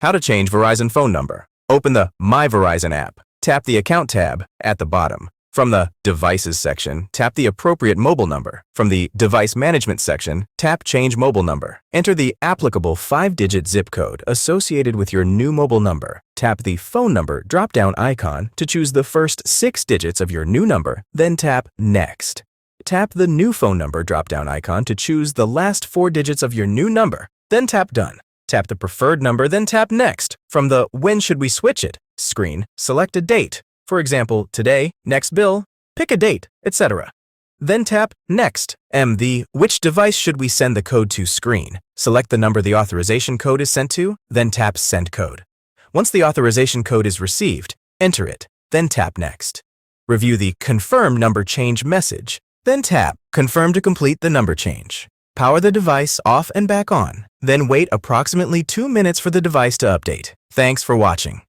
How to change Verizon phone number. Open the My Verizon app. Tap the Account tab at the bottom. From the Devices section, tap the appropriate mobile number. From the Device Management section, tap Change Mobile Number. Enter the applicable 5-digit zip code associated with your new mobile number. Tap the Phone Number drop-down icon to choose the first 6 digits of your new number, then tap Next. Tap the New Phone Number drop-down icon to choose the last 4 digits of your new number, then tap Done. Tap the preferred number, then tap Next. From the When Should We Switch It screen, select a date. For example, today, next bill, pick a date, etc. Then tap Next. The Which Device Should We Send the Code to screen. Select the number the authorization code is sent to, then tap Send Code. Once the authorization code is received, enter it, then tap Next. Review the Confirm Number Change message, then tap Confirm to complete the number change. Power the device off and back on, then wait approximately 2 minutes for the device to update. Thanks for watching.